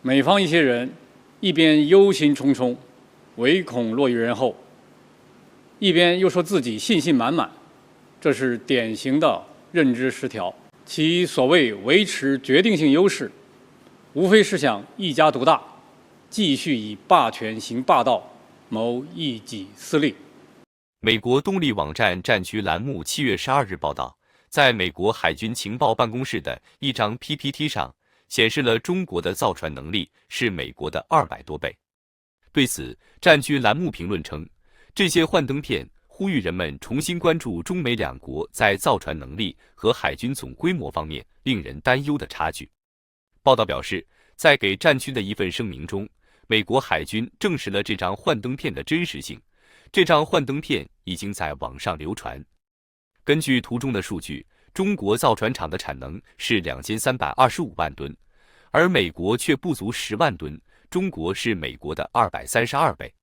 美方一些人一边忧心忡忡，唯恐落于人后，一边又说自己信心满满，这是典型的认知失调。其所谓维持决定性优势，无非是想一家独大，继续以霸权行霸道，谋一己私利。美国动力网站战区栏目7月12日报道，在美国海军情报办公室的一张 PPT 上，显示了中国的造船能力是美国的200多倍。对此，战区栏目评论称，这些幻灯片呼吁人们重新关注中美两国在造船能力和海军总规模方面令人担忧的差距。报道表示，在给战区的一份声明中，美国海军证实了这张幻灯片的真实性。这张幻灯片已经在网上流传。根据图中的数据，中国造船厂的产能是2325万吨，而美国却不足10万吨，中国是美国的232倍。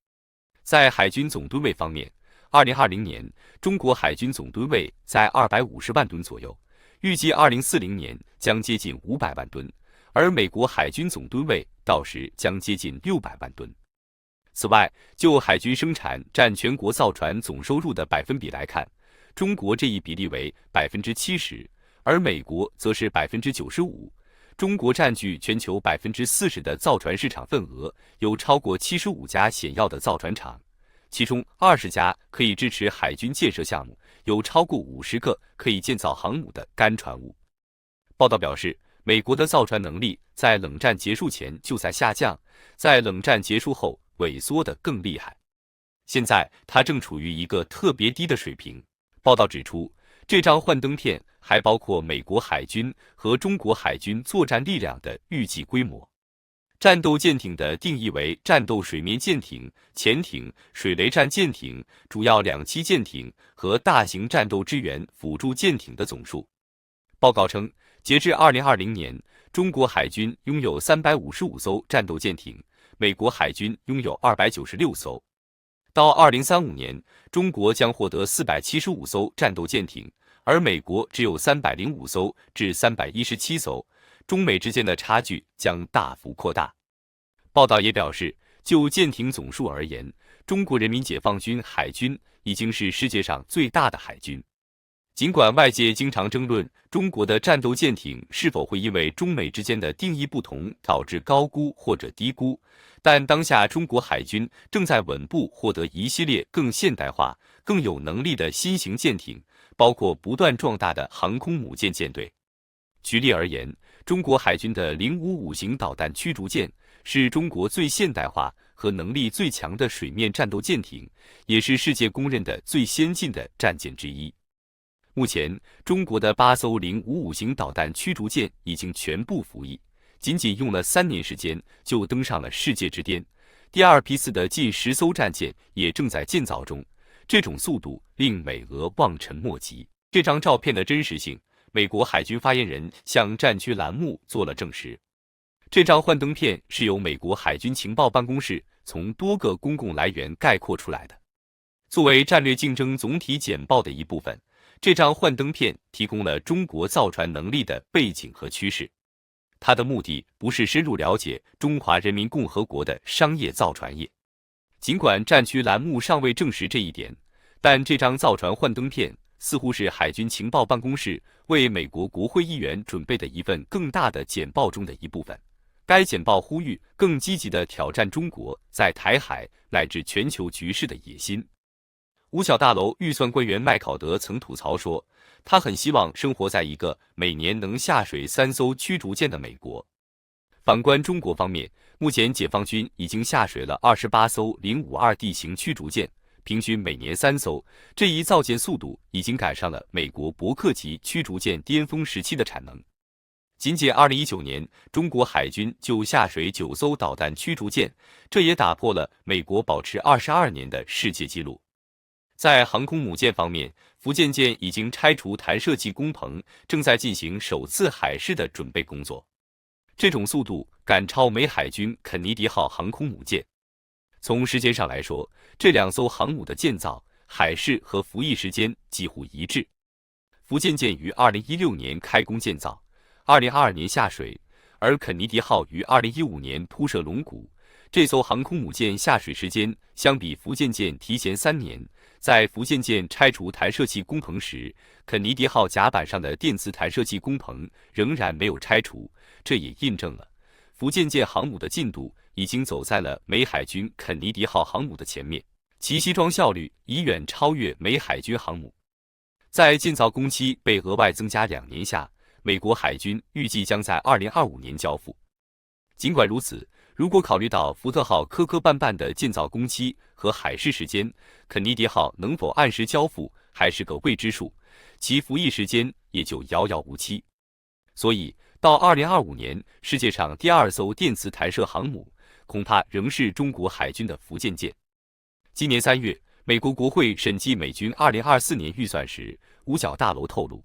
在海军总吨位方面，2020年中国海军总吨位在250万吨左右，预计2040年将接近500万吨，而美国海军总吨位到时将接近600万吨。此外，就海军生产占全国造船总收入的百分比来看，中国这一比例为70%，而美国则是95%。中国占据全球40%的造船市场份额，有超过75家显要的造船厂，其中20家可以支持海军建设项目，有超过50个可以建造航母的干船坞。报道表示，美国的造船能力在冷战结束前就在下降，在冷战结束后萎缩得更厉害。现在它正处于一个特别低的水平。报道指出，这张幻灯片还包括美国海军和中国海军作战力量的预计规模。战斗舰艇的定义为战斗水面舰艇、潜艇、水雷战舰艇、主要两栖舰艇和大型战斗支援辅助舰艇的总数。报告称，截至2020年，中国海军拥有355艘战斗舰艇，美国海军拥有296艘。到2035年，中国将获得475艘战斗舰艇，而美国只有305艘至317艘，中美之间的差距将大幅扩大。报道也表示，就舰艇总数而言，中国人民解放军海军已经是世界上最大的海军。尽管外界经常争论中国的战斗舰艇是否会因为中美之间的定义不同导致高估或者低估，但当下中国海军正在稳步获得一系列更现代化、更有能力的新型舰艇，包括不断壮大的航空母舰舰队。举例而言，中国海军的055型导弹驱逐舰是中国最现代化和能力最强的水面战斗舰艇，也是世界公认的最先进的战舰之一。目前，中国的8艘055型导弹驱逐舰已经全部服役，仅仅用了3年时间就登上了世界之巅。第二批次的近10艘战舰也正在建造中，这种速度令美俄望尘莫及。这张照片的真实性，美国海军发言人向战区栏目做了证实。这张幻灯片是由美国海军情报办公室从多个公共来源概括出来的。作为战略竞争总体简报的一部分，这张幻灯片提供了中国造船能力的背景和趋势。它的目的不是深入了解中华人民共和国的商业造船业。尽管战区栏目尚未证实这一点，但这张造船幻灯片似乎是海军情报办公室为美国国会议员准备的一份更大的简报中的一部分。该简报呼吁更积极地挑战中国在台海乃至全球局势的野心。五角大楼预算官员麦考德曾吐槽说，他很希望生活在一个每年能下水3艘驱逐舰的美国。反观中国方面，目前解放军已经下水了28艘052D 型驱逐舰，平均每年3艘，这一造舰速度已经赶上了美国伯克级驱逐舰巅峰时期的产能。仅仅2019年，中国海军就下水9艘导弹驱逐舰，这也打破了美国保持22年的世界纪录。在航空母舰方面，福建舰已经拆除弹射器工棚，正在进行首次海试的准备工作。这种速度赶超美海军肯尼迪号航空母舰。从时间上来说，这2艘航母的建造、海试和服役时间几乎一致。福建舰于2016年开工建造，2022年下水，而肯尼迪号于2015年铺设龙骨。这艘航空母舰下水时间相比福建舰提前3年。在福建舰拆除弹射器工棚时，肯尼迪号甲板上的电磁弹射器工棚仍然没有拆除，这也印证了福建舰航母的进度已经走在了美海军肯尼迪号航母的前面，其西装效率已远超越美海军航母。在建造工期被额外增加2年下，美国海军预计将在2025年交付。尽管如此，如果考虑到福特号磕磕绊绊的建造工期和海试时间，肯尼迪号能否按时交付还是个未知数，其服役时间也就遥遥无期。所以，到2025年，世界上第2艘电磁弹射航母恐怕仍是中国海军的福建舰。今年3月，美国国会审计美军2024年预算时，五角大楼透露，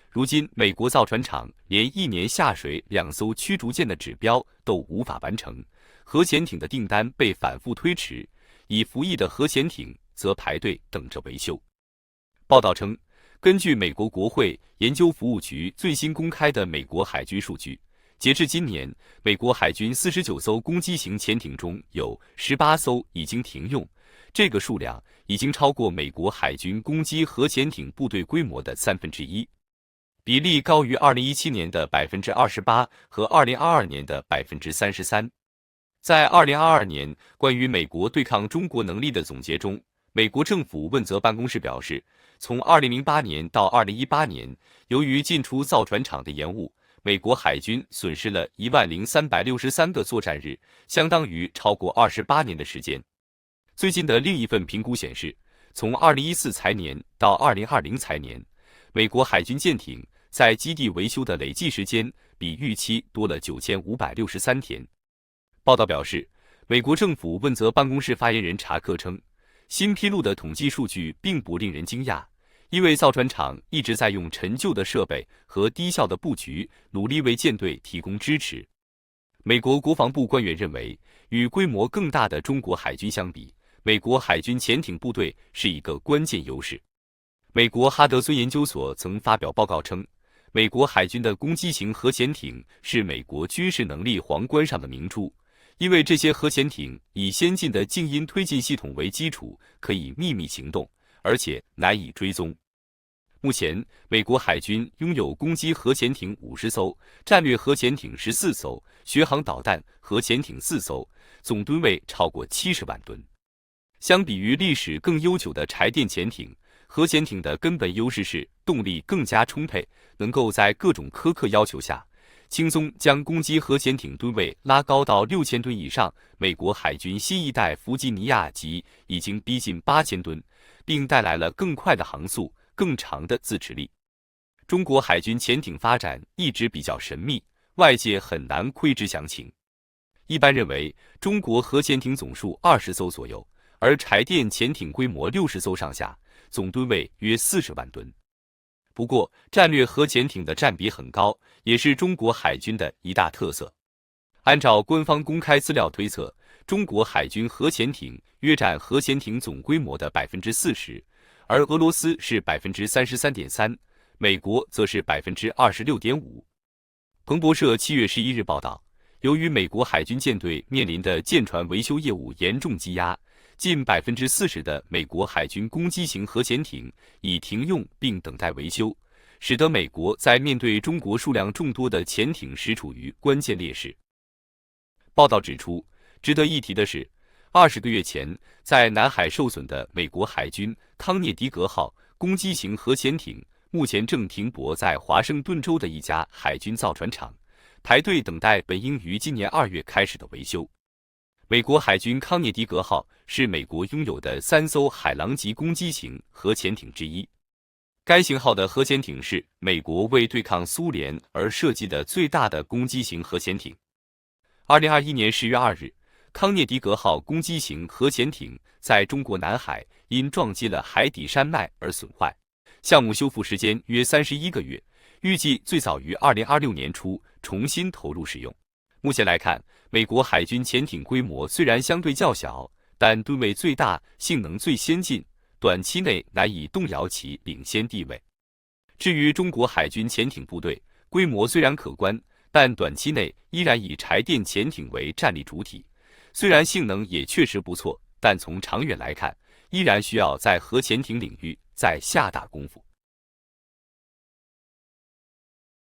如今美国造船厂连1年下水2艘驱逐舰的指标都无法完成，核潜艇的订单被反复推迟，已服役的核潜艇则排队等着维修。报道称，根据美国国会研究服务局最新公开的美国海军数据，截至今年，美国海军49艘攻击型潜艇中有18艘已经停用，这个数量已经超过美国海军攻击核潜艇部队规模的1/3，比例高于2017年的28%和2022年的33%。在2022年关于美国对抗中国能力的总结中，美国政府问责办公室表示，从2008年到2018年，由于进出造船厂的延误，美国海军损失了10363个作战日，相当于超过28年的时间。最近的另一份评估显示，从2014财年到2020财年，美国海军舰艇在基地维修的累计时间比预期多了9563天。报道表示，美国政府问责办公室发言人查克称，新披露的统计数据并不令人惊讶，因为造船厂一直在用陈旧的设备和低效的布局，努力为舰队提供支持。美国国防部官员认为，与规模更大的中国海军相比，美国海军潜艇部队是一个关键优势。美国哈德森研究所曾发表报告称，美国海军的攻击型核潜艇是美国军事能力皇冠上的明珠，因为这些核潜艇以先进的静音推进系统为基础，可以秘密行动，而且难以追踪。目前，美国海军拥有攻击核潜艇50艘，战略核潜艇14艘，巡航导弹核潜艇4艘，总吨位超过70万吨。相比于历史更悠久的柴电潜艇，核潜艇的根本优势是动力更加充沛，能够在各种苛刻要求下轻松将攻击核潜艇吨位拉高到6000吨以上。美国海军新一代弗吉尼亚级已经逼近8000吨，并带来了更快的航速、更长的自持力。中国海军潜艇发展一直比较神秘，外界很难窥知详情。一般认为，中国核潜艇总数20艘左右，而柴电潜艇规模60艘上下，总吨位约40万吨。不过，战略核潜艇的占比很高，也是中国海军的一大特色。按照官方公开资料推测，中国海军核潜艇约占核潜艇总规模的40%，而俄罗斯是33.3%，美国则是26.5%。彭博社7月11日报道，由于美国海军舰队面临的舰船维修业务严重积压，近40%的美国海军攻击型核潜艇已停用并等待维修，使得美国在面对中国数量众多的潜艇时处于关键劣势。报道指出，值得一提的是，20个月前在南海受损的美国海军康涅狄格号攻击型核潜艇，目前正停泊在华盛顿州的一家海军造船厂，排队等待本应于今年2月开始的维修。美国海军康涅狄格号是美国拥有的3艘海狼级攻击型核潜艇之一。该型号的核潜艇是美国为对抗苏联而设计的最大的攻击型核潜艇。2021年10月2日，康涅狄格号攻击型核潜艇在中国南海因撞击了海底山脉而损坏，项目修复时间约31个月，预计最早于2026年初重新投入使用。目前来看，美国海军潜艇规模虽然相对较小，但吨位最大，性能最先进，短期内难以动摇其领先地位。至于中国海军潜艇部队，规模虽然可观，但短期内依然以柴电潜艇为战力主体。虽然性能也确实不错，但从长远来看，依然需要在核潜艇领域再下大功夫。